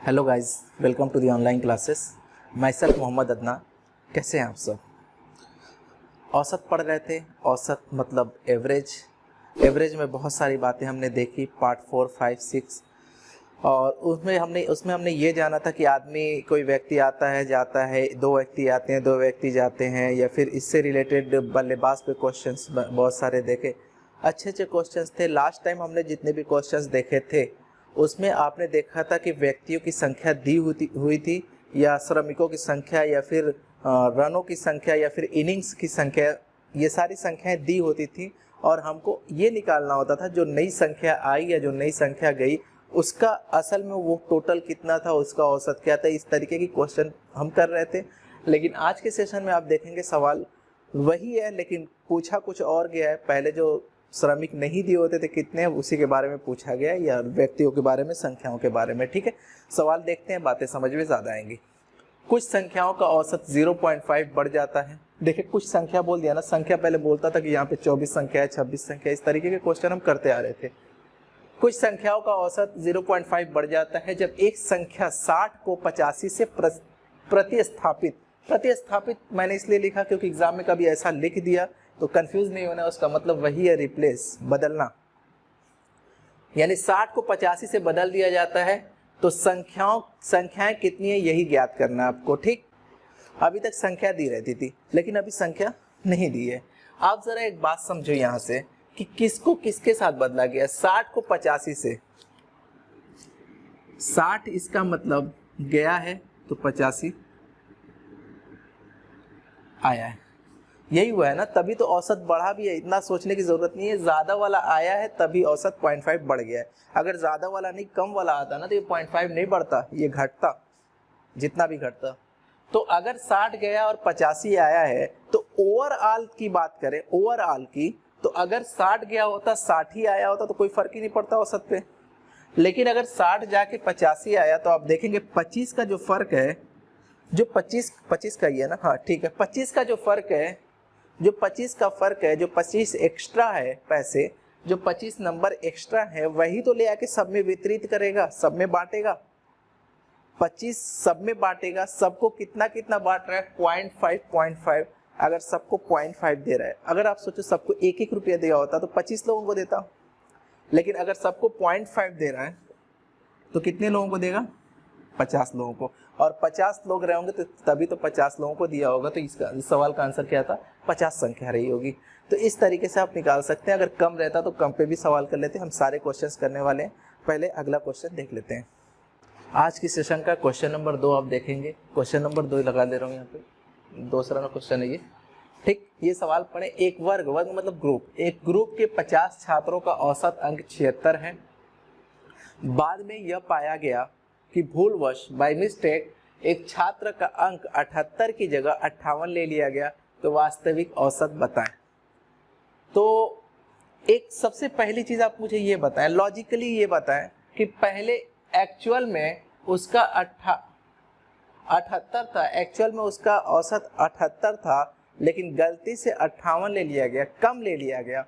Hello guys, welcome to the online classes. Myself Mohammad Adnan. कैसे हैं आप सब? औसत पढ़ रहे थे। औसत मतलब एवरेज। एवरेज में बहुत सारी बातें हमने देखी, पार्ट 4, 5, 6। और उसमें हमने ये जाना था कि आदमी, कोई व्यक्ति आता है जाता है, दो व्यक्ति आते हैं, दो व्यक्ति जाते हैं, या फिर इससे रिलेटेड बल्लेबाज पे क्वेश्चंस बहुत सारे देखे। अच्छे अच्छे क्वेश्चंस थे। लास्ट टाइम हमने जितने भी क्वेश्चंस देखे थे उसमें आपने देखा था कि व्यक्तियों की संख्या दी हुई थी, या श्रमिकों की संख्या, या फिर रनों की संख्या, या फिर इनिंग्स की संख्या। ये सारी संख्याएं दी होती थी और हमको ये निकालना होता था जो नई संख्या आई या जो नई संख्या गई उसका असल में वो टोटल कितना था, उसका औसत क्या था। इस तरीके की क्वेश्चन हम कर रहे थे। लेकिन आज के सेशन में आप देखेंगे सवाल वही है, लेकिन पूछा कुछ और गया है। पहले जो श्रमिक नहीं दिए होते थे कितने, उसी के बारे में पूछा गया है, या व्यक्तियों के बारे में, संख्याओं के बारे में। ठीक है, सवाल देखते हैं, बातें समझ में ज़्यादा आएंगी। कुछ संख्याओं का औसत 0.5 बढ़ जाता है। देखिए, कुछ संख्या बोल दिया ना, संख्या पहले बोलता था कि यहाँ पे 24 संख्या है, 26 संख्या, इस तरीके के क्वेश्चन हम करते आ रहे थे। कुछ संख्याओं का औसत 0.5 बढ़ जाता है जब एक संख्या 60 को 85 से प्रतिस्थापित मैंने इसलिए लिखा क्योंकि एग्जाम में कभी ऐसा लिख दिया तो कंफ्यूज नहीं होना। उसका मतलब वही है, रिप्लेस, बदलना। यानी 60 को 85 से बदल दिया जाता है तो संख्याएं कितनी है यही ज्ञात करना है आपको। ठीक, अभी तक संख्या दी रहती थी लेकिन अभी संख्या नहीं दी है। आप जरा एक बात समझो यहां से कि किसको किसके साथ बदला गया। 60 को 85 से, 60 इसका मतलब गया है तो 85 आया है। यही हुआ है ना, तभी तो औसत बढ़ा भी है। इतना सोचने की जरूरत नहीं है। ज्यादा वाला आया है तभी औसत 0.5 बढ़ गया है। अगर ज्यादा वाला नहीं, कम वाला आता ना तो ये 0.5 नहीं बढ़ता, ये घटता, जितना भी घटता। तो अगर 60 गया और 85 आया है तो ओवरऑल की बात करें, ओवरऑल की, तो अगर 60 गया होता, 60 ही आया होता तो कोई फर्क ही नहीं पड़ता औसत पे। लेकिन अगर 60 जाके 85 आया तो आप देखेंगे 25 का जो फर्क है, जो 25 का ही है ना, हाँ ठीक है, 25 का जो फर्क है, जो 25 का फर्क है, जो 25 एक्स्ट्रा है पैसे, जो 25 नंबर एक्स्ट्रा है, वही तो ले आके सब में वितरित करेगा, सब में बांटेगा। 25 सब में बांटेगा। सबको कितना कितना बांट रहा है? 0.5। अगर सबको 0.5 दे रहा है, अगर आप सोचो सबको 1-1 रुपया दिया होता तो 25 लोगों को देता। लेकिन अगर सबको 0.5 दे रहा है तो कितने लोगों को देगा? 50 लोगों को। और 50 लोग रहे होंगे तो तभी तो 50 लोगों को दिया होगा। तो इस सवाल का आंसर क्या था? 50 संख्या रही होगी। तो इस तरीके से आप निकाल सकते हैं। अगर कम रहता तो कम पे भी सवाल कर लेते हैं। हम सारे क्वेश्चंस करने वाले हैं। पहले अगला क्वेश्चन देख लेते हैं। आज की सेशन का क्वेश्चन नंबर 2 आप देखेंगे। क्वेश्चन नंबर 2 लगा दे रहा हूँ यहाँ पे, दूसरा क्वेश्चन है ये। ठीक, ये सवाल पढ़े। एक वर्ग मतलब ग्रुप, एक ग्रुप के 50 छात्रों का औसत अंक 76 है। बाद में यह पाया गया कि भूलवश, बाय मिस्टेक, एक छात्र का अंक 78 की जगह 58 ले लिया गया, तो वास्तविक औसत बताएं। तो एक सबसे पहली चीज आप मुझे ये बताएं, लॉजिकली ये बताएं कि पहले एक्चुअल में उसका 78 था, एक्चुअल में उसका औसत 78 था, लेकिन गलती से 58 ले लिया गया, कम ले लिया गया।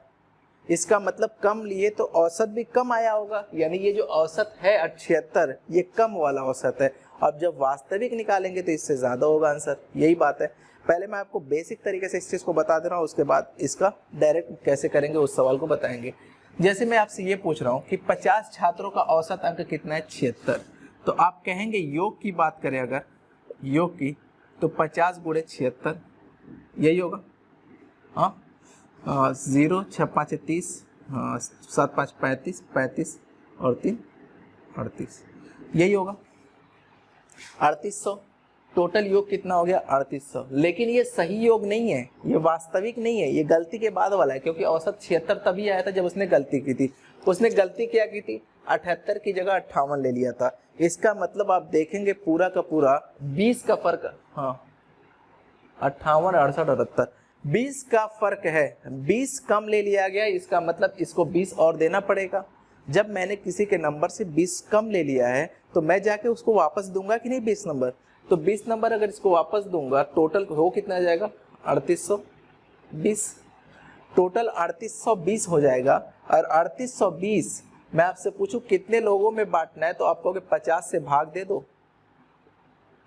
इसका मतलब कम लिए तो औसत भी कम आया होगा। यानी ये जो औसत है 76, ये कम वाला औसत है। अब जब वास्तविक निकालेंगे तो इससे ज्यादा होगा आंसर। यही बात है। पहले मैं आपको बेसिक तरीके से इस चीज को बता दे रहा हूँ, उसके बाद इसका डायरेक्ट कैसे करेंगे उस सवाल को बताएंगे। जैसे मैं आपसे ये पूछ रहा हूँ कि 50 छात्रों का औसत अंक कितना है? 76। तो आप कहेंगे योग की बात करें, अगर योग की, तो 50 × 76 यही होगा। हाँ, 0 6 5 30, 7 5 35, 35 और 3 38, यही होगा 3800। टोटल योग कितना हो गया? 3800। लेकिन ये सही योग नहीं है, ये वास्तविक नहीं है, ये गलती के बाद वाला है। क्योंकि औसत 76 तभी आया था जब उसने गलती की थी। उसने गलती क्या की थी? 78 की जगह 58 ले लिया था। इसका मतलब आप देखेंगे पूरा का पूरा 20 का फर्क, हाँ 58, 68, 78, 20 का फर्क है। 20 कम ले लिया गया, इसका मतलब इसको 20 और देना पड़ेगा। जब मैंने किसी के नंबर से 20 कम ले लिया है तो मैं जाके उसको वापस दूंगा कि नहीं 20 नंबर। तो 20 नंबर अगर इसको वापस दूंगा, टोटल हो कितना जाएगा? 3820। टोटल 3820 हो जाएगा। और 3820 मैं आपसे पूछूं कितने लोगों में बांटना है तो आप कहोगे 50 से भाग दे दो,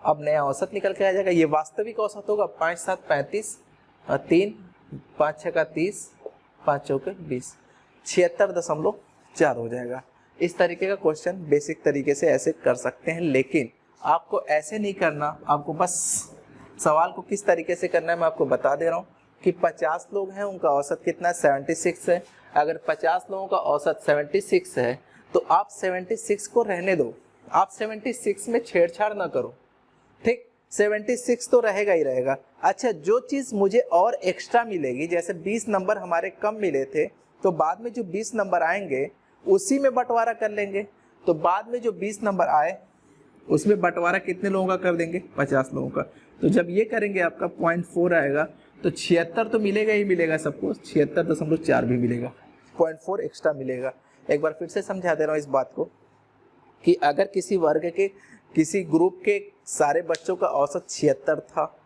अब नया औसत निकल के आ जाएगा। ये वास्तविक औसत होगा 5 7 35 और 3 5 6 का 30 5 चौके 20, 76.4 हो जाएगा। इस तरीके का क्वेश्चन बेसिक तरीके से ऐसे कर सकते हैं, लेकिन आपको ऐसे नहीं करना। आपको बस सवाल को किस तरीके से करना है मैं आपको बता दे रहा हूँ कि 50 लोग हैं, उनका औसत कितना है 76 है। अगर 50 लोगों का औसत 76 है तो आप 76 को रहने दो, आप 76 में छेड़छाड़ ना करो, ठीक। 76 तो रहेगा ही रहेगा। अच्छा, जो चीज़ मुझे और एक्स्ट्रा मिलेगी, जैसे 20 नंबर हमारे कम मिले थे तो बाद में जो 20 नंबर आएंगे उसी में बंटवारा कर लेंगे। तो बाद में जो 20 नंबर आए उसमें बंटवारा कितने लोगों का कर देंगे, 50 लोगों का। तो जब ये करेंगे आपका 0.4 आएगा तो 76 तो मिलेगा ही मिलेगा सबको, 76.4 भी मिलेगा, 0.4 एक्स्ट्रा मिलेगा। एक बार फिर से समझा दे रहा हूँ इस बात को कि अगर किसी वर्ग के किसी ग्रुप के सारे बच्चों का औसत 76 था,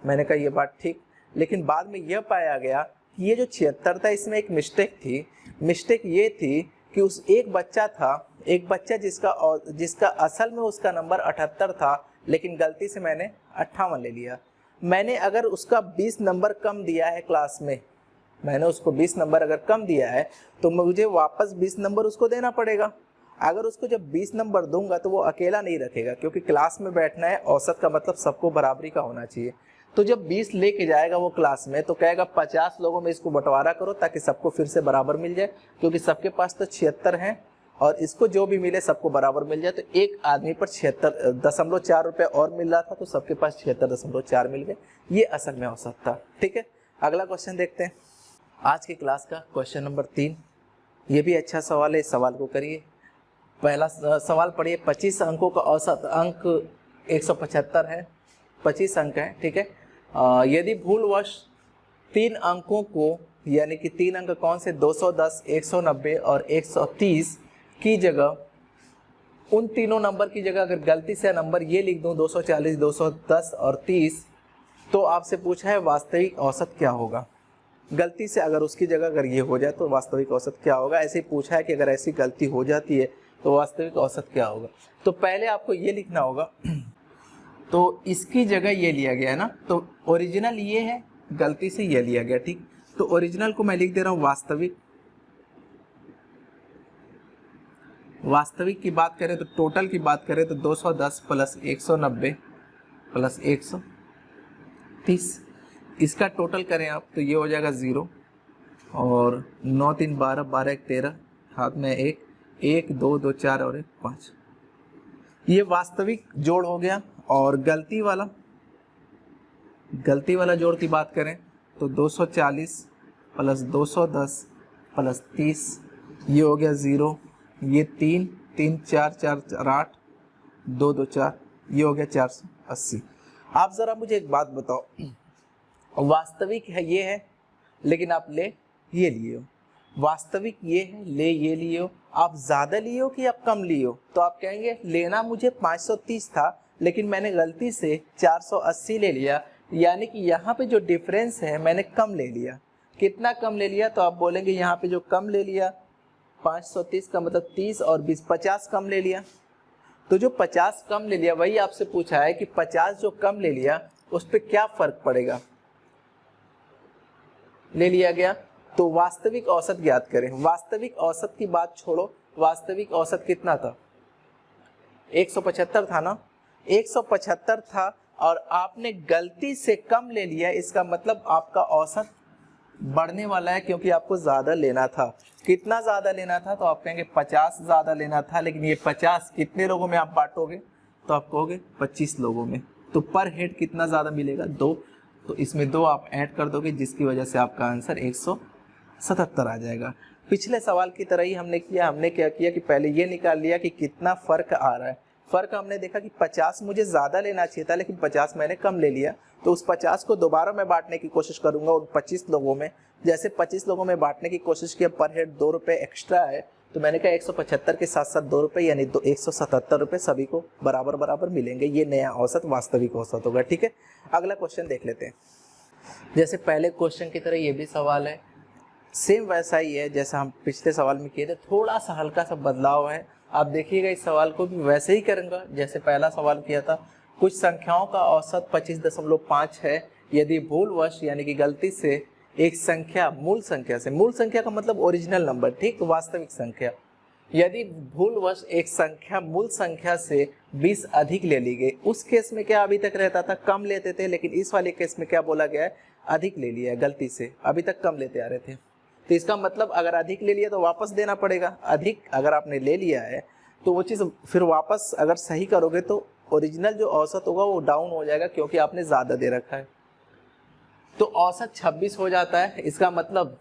मैंने कहा ये बात ठीक, लेकिन बाद में यह पाया गया कि ये जो 76 था इसमें एक मिस्टेक थी। मिस्टेक ये थी कि उस एक बच्चा जिसका असल में उसका नंबर 78 था, लेकिन गलती से मैंने 58 ले लिया। मैंने अगर उसका 20 नंबर कम दिया है क्लास में, मैंने उसको 20 नंबर अगर कम दिया है तो मुझे वापस 20 नंबर उसको देना पड़ेगा। अगर उसको जब 20 नंबर दूंगा तो वो अकेला नहीं रखेगा, क्योंकि क्लास में बैठना है, औसत का मतलब सबको बराबरी का होना चाहिए। तो जब 20 लेके जाएगा वो क्लास में तो कहेगा 50 लोगों में इसको बंटवारा करो ताकि सबको फिर से बराबर मिल जाए, क्योंकि सबके पास तो 76 हैं और इसको जो भी मिले सबको बराबर मिल जाए। तो एक आदमी पर 76.4 रुपये और मिल रहा था तो सबके पास 76.4 मिल गए। ये असल में औसत था, ठीक है। अगला क्वेश्चन देखते हैं आज की क्लास का, क्वेश्चन नंबर 3। ये भी अच्छा सवाल है, इस सवाल को करिए। पहला सवाल पढ़िए, 25 अंकों का औसत अंक 175 है, 25 अंक है, ठीक है। यदि भूलवश 3 अंकों को, यानी कि 3 अंक कौन से, 210, 190 और 130 की जगह, उन तीनों नंबर की जगह अगर गलती से नंबर ये लिख दूं 240, 210 और 30, तो आपसे पूछा है वास्तविक औसत क्या होगा। गलती से अगर उसकी जगह अगर ये हो जाए तो वास्तविक औसत क्या होगा। ऐसे ही पूछा है कि अगर ऐसी गलती हो जाती है तो वास्तविक औसत क्या होगा। तो पहले आपको ये लिखना होगा, तो इसकी जगह ये लिया गया है ना, तो ओरिजिनल ये है, गलती से ये लिया गया, ठीक। तो ओरिजिनल को मैं लिख दे रहा हूँ वास्तविक। वास्तविक की बात करें तो टोटल की बात करें तो 210 प्लस 190 प्लस 130, इसका टोटल करें आप तो ये हो जाएगा 0 और 9 3 12 12 1 13, हाथ में 1 2 2 4 और 1 5, ये वास्तविक जोड़ हो गया। और गलती वाला जोड़ की बात करें तो 240 प्लस 210 प्लस 30, ये हो गया 0, ये 3 3 4 4 4 8 2 2 4, ये हो गया 480। आप ज़रा मुझे एक बात बताओ, वास्तविक है ये है लेकिन आप ले ये लिए हो, वास्तविक ये है ले ये लिए हो, आप ज़्यादा लिए हो कि आप कम लिए हो। तो आप कहेंगे लेना मुझे 530 था लेकिन मैंने गलती से 480 ले लिया, यानी कि यहाँ पे जो डिफरेंस है मैंने कम ले लिया। कितना कम ले लिया, तो आप बोलेंगे यहाँ पे जो कम ले लिया 530 का मतलब 30 और 20, 50 कम ले लिया। तो जो 50 कम ले लिया वही आपसे पूछा है कि 50 जो कम ले लिया उस पर क्या फ़र्क पड़ेगा, ले लिया गया। तो वास्तविक औसत ज्ञात करें। वास्तविक औसत की बात छोड़ो, वास्तविक औसत कितना था, 175 था ना, 175 था और आपने गलती से कम ले लिया, इसका मतलब आपका औसत बढ़ने वाला है क्योंकि आपको ज़्यादा लेना था। कितना ज़्यादा लेना था, तो आप कहेंगे 50 ज़्यादा लेना था, लेकिन ये 50 कितने लोगों में आप बांटोगे, तो आप कहोगे 25 लोगों में। तो पर हेड कितना ज़्यादा मिलेगा, 2, तो इसमें 2 आप ऐड कर दोगे जिसकी वजह से आपका आंसर 177 आ जाएगा। पिछले सवाल की तरह ही हमने क्या किया कि पहले ये निकाल लिया कि कितना फ़र्क आ रहा है। फ़र्क हमने देखा कि 50 मुझे ज़्यादा लेना चाहिए था लेकिन 50 मैंने कम ले लिया, तो उस 50 को दोबारा मैं बांटने की कोशिश करूंगा उन 25 लोगों में। जैसे 25 लोगों में बांटने की कोशिश किया, पर हेड 2 रुपये एक्स्ट्रा है, तो मैंने कहा 175 के साथ साथ 2 रुपये यानी 177 रुपये सभी को बराबर बराबर मिलेंगे। ये नया औसत वास्तविक औसत होगा, ठीक है। अगला क्वेश्चन देख लेते हैं। जैसे पहले क्वेश्चन की तरह ये भी सवाल है सेम वैसा ही है जैसा हम पिछले सवाल में किए थे, थोड़ा सा हल्का सा बदलाव है। आप देखिएगा इस सवाल को भी वैसे ही करूँगा जैसे पहला सवाल किया था। कुछ संख्याओं का औसत 25.5 है। यदि भूलवश यानी कि गलती से एक संख्या मूल संख्या का मतलब ओरिजिनल नंबर, ठीक, वास्तविक संख्या, यदि भूलवश एक संख्या मूल संख्या से 20 अधिक ले ली गई, उस केस में क्या अभी तक रहता था, कम लेते थे, लेकिन इस वाले केस में क्या बोला गया है, अधिक ले लिया है गलती से, अभी तक कम लेते आ रहे थे। तो इसका मतलब अगर अधिक ले लिया तो वापस देना पड़ेगा। अधिक अगर आपने ले लिया है तो वो चीज़ फिर वापस अगर सही करोगे तो ओरिजिनल जो औसत होगा वो डाउन हो जाएगा, क्योंकि आपने ज़्यादा दे रखा है। तो औसत 26 हो जाता है। इसका मतलब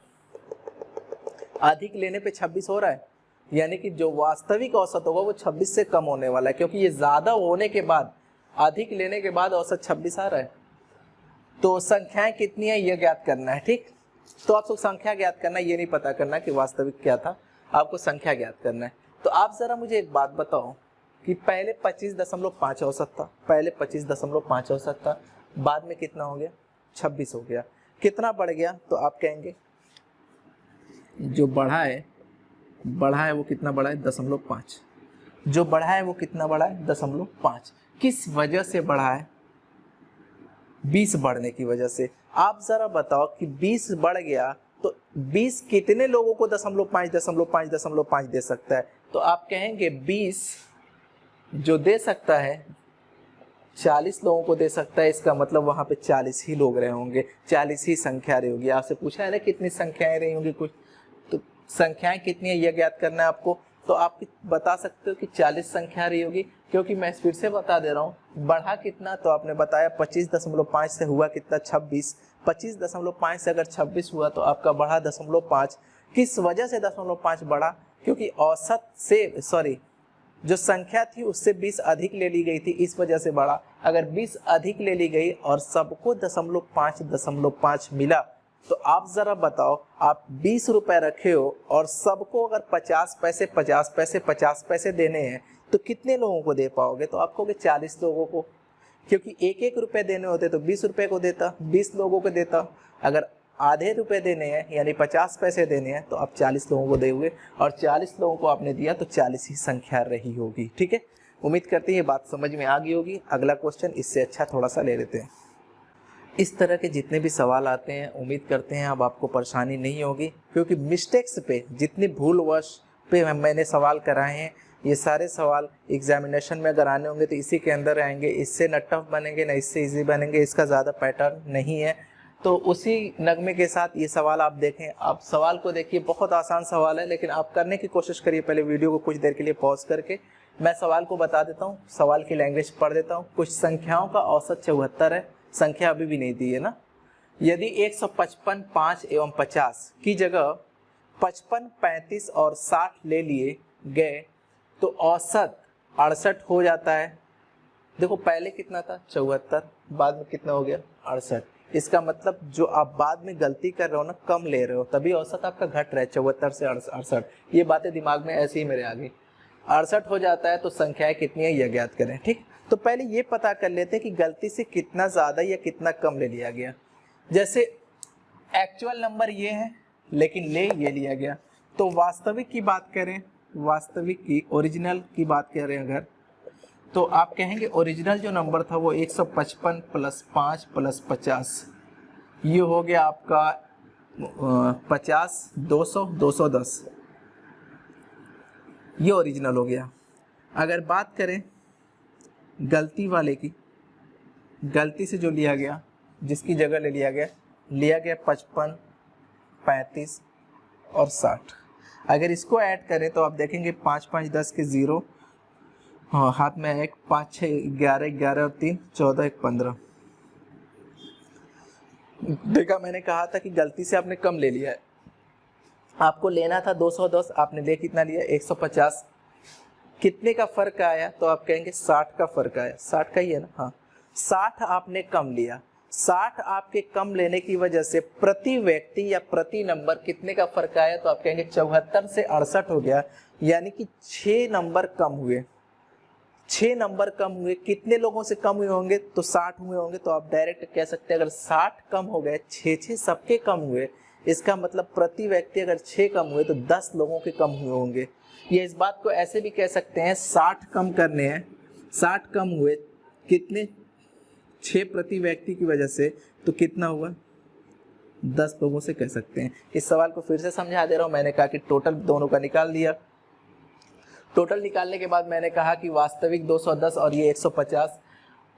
अधिक लेने पे 26 हो रहा है, यानी कि जो वास्तविक औसत होगा वो 26 से कम होने वाला है, क्योंकि ये ज़्यादा होने के बाद, अधिक लेने के बाद औसत 26 आ रहा है। तो संख्याएं कितनी है ये ज्ञात करना है, ठीक। तो आपको संख्या ज्ञात करना है, ये नहीं पता करना कि वास्तविक क्या था, आपको संख्या ज्ञात करना है। तो आप ज़रा मुझे एक बात बताओ कि पहले 25.5 औसत था, पहले 25.5 औसत था, बाद में कितना हो गया, 26 हो गया। कितना बढ़ गया, तो आप कहेंगे जो बढ़ा है वो कितना बढ़ा है, 0.5। जो बढ़ा है वो कितना बढ़ा है, 0.5। किस वजह से बढ़ा है, 20 बढ़ने की वजह से। आप जरा बताओ कि 20 बढ़ गया तो 20 कितने लोगों को 0.5 दे सकता है, तो आप कहेंगे 20 जो दे सकता है 40 लोगों को दे सकता है। इसका मतलब वहां पे 40 ही लोग रहे होंगे, 40 ही संख्या रही होगी। आपसे पूछा है ना कितनी संख्याएं रही होंगी, कुछ तो संख्याएं कितनी है यह ज्ञात करना है आपको। तो आप बता सकते हो कि 40 संख्या रही होगी, क्योंकि मैं फिर से बता दे रहा हूँ बढ़ा कितना, तो आपने बताया 25.5 से हुआ कितना, 26। 25.5 से अगर 26 हुआ तो आपका बढ़ा 0.5। किस वजह से 0.5 बढ़ा, क्योंकि औसत से जो संख्या थी उससे 20 अधिक ले ली गई थी, इस वजह से बढ़ा। अगर 20 अधिक ले ली गई और सबको 0.5 मिला, तो आप जरा बताओ, आप 20 रुपए रखे हो और सबको अगर 50 पैसे देने हैं तो कितने लोगों को दे पाओगे, तो आप कहोगे 40 लोगों को, क्योंकि 1 रुपए देने होते तो 20 रुपए को देता, 20 लोगों को देता। अगर आधे रुपए देने हैं यानी 50 पैसे देने हैं तो आप 40 लोगों को देंगे, और 40 लोगों को आपने दिया तो 40 ही संख्या रही होगी, ठीक है। उम्मीद करते हैं ये बात समझ में आ गई होगी। अगला क्वेश्चन इससे अच्छा थोड़ा सा ले लेते हैं। इस तरह के जितने भी सवाल आते हैं उम्मीद करते हैं अब आपको परेशानी नहीं होगी, क्योंकि मिस्टेक्स पे, जितने भूलवश पे मैंने सवाल कराए हैं, ये सारे सवाल एग्जामिनेशन में अगर आने होंगे तो इसी के अंदर आएंगे। इससे न टफ बनेंगे न इससे इजी बनेंगे, इसका ज़्यादा पैटर्न नहीं है। तो उसी नगमे के साथ ये सवाल आप देखें, आप सवाल को देखिए, बहुत आसान सवाल है, लेकिन आप करने की कोशिश करिए। पहले वीडियो को कुछ देर के लिए पॉज करके मैं सवाल को बता देता हूँ, सवाल की लैंग्वेज पढ़ देता हूँ। कुछ संख्याओं का औसत 74 है, संख्या अभी भी नहीं दी है ना। यदि 155, 5 एवं 50 की जगह 55, 35 और 60 ले लिए गए तो औसत 68 हो जाता है। देखो पहले कितना था, 74, बाद में कितना हो गया, 68। इसका मतलब जो आप बाद में गलती कर रहे हो ना, कम ले रहे हो, तभी औसत आपका घट रहा है 74 से 68। ये बातें दिमाग में ऐसे ही मेरे आ गई। 68 हो जाता है तो संख्याएं कितनी है यह ज्ञात करें, ठीक। तो पहले ये पता कर लेते हैं कि गलती से कितना ज़्यादा या कितना कम ले लिया गया। जैसे एक्चुअल नंबर ये है लेकिन ले ये लिया गया, तो वास्तविक की बात करें, वास्तविक की ओरिजिनल की बात करें अगर, तो आप कहेंगे ओरिजिनल जो नंबर था वो 155 + 5 + 50, ये हो गया आपका 50, 200, 210, ये ओरिजिनल हो गया। अगर बात करें गलती वाले की, गलती से जो लिया गया, जिसकी जगह ले लिया गया 55, 35 और 60। अगर इसको ऐड करें तो आप देखेंगे 5, 5, 10 के 0, हाँ हाथ में 1, 5, 6, 11, 11 और 3, 14, 1, 15। देखा, मैंने कहा था कि गलती से आपने कम ले लिया है। आपको लेना था 210, आपने ले कितना लिया, 150। कितने का फर्क आया, तो आप कहेंगे 60 का फर्क आया। 60 का ही है ना, हाँ 60 आपने कम लिया। 60 आपके कम लेने की वजह से प्रति व्यक्ति या प्रति नंबर कितने का फर्क आया, तो आप कहेंगे 74 से 68 हो गया, यानी कि 6 नंबर कम हुए। 6 नंबर कम हुए, कितने लोगों से कम हुए होंगे, तो 60 हुए होंगे। तो आप डायरेक्ट कह सकते हैं अगर 60 कम हो गए, 6 सबके कम हुए, इसका मतलब प्रति व्यक्ति अगर 6 कम हुए तो 10 लोगों के कम हुए होंगे। ये इस बात को ऐसे भी कह सकते हैं 60 कम करने हैं, 60 कम हुए कितने, 6 प्रति व्यक्ति की वजह से, तो कितना हुआ 10 लोगों से कह सकते हैं। इस सवाल को फिर से समझा दे रहा हूँ। मैंने कहा कि टोटल दोनों का निकाल दिया, टोटल निकालने के बाद मैंने कहा कि वास्तविक 210 और ये 150,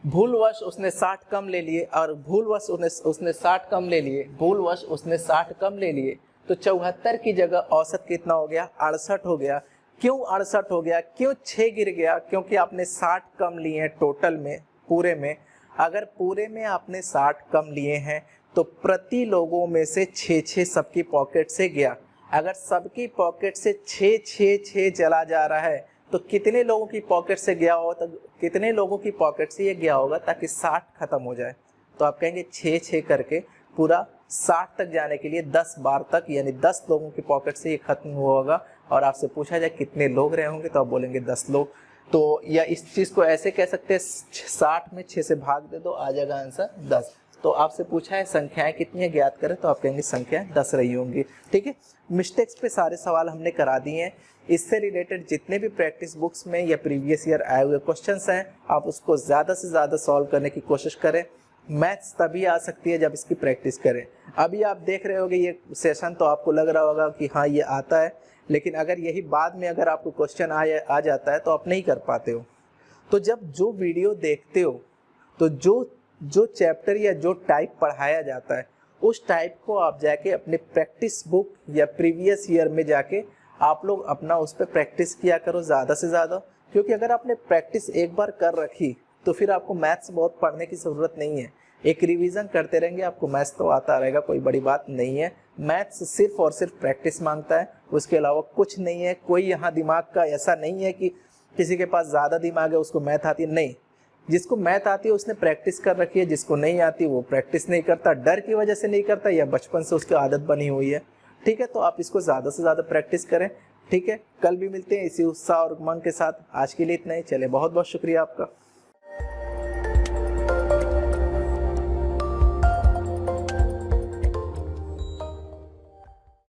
भूलवश उसने 60 कम ले लिए और भूलवश उसने 60 कम ले लिए, भूलवश उसने 60 कम ले लिए, तो 74 की जगह औसत कितना हो गया, 68 हो गया। क्यों 68 हो गया, क्यों 6 गिर गया, क्योंकि आपने 60 कम लिए हैं टोटल में, पूरे में। अगर पूरे में आपने 60 कम लिए हैं तो प्रति लोगों में से 6 सबकी पॉकेट से गया। अगर सबकी पॉकेट से 6 चला जा रहा है तो कितने लोगों की पॉकेट से गया होगा, तो कितने लोगों की पॉकेट से ये गया होगा ताकि 60 खत्म हो जाए। तो आप कहेंगे 6 करके पूरा 60 तक जाने के लिए 10 बार तक, यानी 10 लोगों की पॉकेट से ये खत्म हुआ होगा। और आपसे पूछा जाए कितने लोग रहे होंगे तो आप बोलेंगे 10 लोग। तो या इस चीज़ को ऐसे कह सकते हैं 60 में 6 से भाग दे दो, आ जाएगा आंसर 10। तो आपसे पूछा है संख्याएं कितनी है ज्ञात करें, तो आप कहेंगे संख्याएं 10 रही होंगी। ठीक है, मिस्टेक्स पे सारे सवाल हमने करा दिए हैं। इससे रिलेटेड जितने भी प्रैक्टिस बुक्स में या प्रीवियस ईयर आए हुए क्वेश्चंस हैं, आप उसको ज़्यादा से ज़्यादा सॉल्व करने की कोशिश करें। मैथ्स तभी आ सकती है जब इसकी प्रैक्टिस करें। अभी आप देख रहे होगे ये सेशन तो आपको लग रहा होगा कि हाँ ये आता है, लेकिन अगर यही बाद में अगर आपको क्वेश्चन आ जाता है तो आप नहीं कर पाते हो। तो जब जो वीडियो देखते हो तो जो चैप्टर या जो टाइप पढ़ाया जाता है उस टाइप को आप जाके अपने प्रैक्टिस बुक या प्रीवियस ईयर में जाके आप लोग अपना उस पर प्रैक्टिस किया करो ज़्यादा से ज़्यादा। क्योंकि अगर आपने प्रैक्टिस एक बार कर रखी तो फिर आपको मैथ्स बहुत पढ़ने की ज़रूरत नहीं है। एक रिवीजन करते रहेंगे आपको मैथ्स तो आता रहेगा, कोई बड़ी बात नहीं है। मैथ्स सिर्फ और सिर्फ प्रैक्टिस मांगता है, उसके अलावा कुछ नहीं है। कोई यहाँ दिमाग का ऐसा नहीं है कि किसी के पास ज़्यादा दिमाग है उसको मैथ आती है, नहीं। जिसको मैथ आती है उसने प्रैक्टिस कर रखी है, जिसको नहीं आती वो प्रैक्टिस नहीं करता, डर की वजह से नहीं करता या बचपन से उसकी आदत बनी हुई है। ठीक है, तो आप इसको ज़्यादा से ज़्यादा प्रैक्टिस करें। ठीक है, कल भी मिलते हैं इसी उत्साह और उमंग के साथ। आज के लिए इतना ही, चले बहुत बहुत शुक्रिया आपका।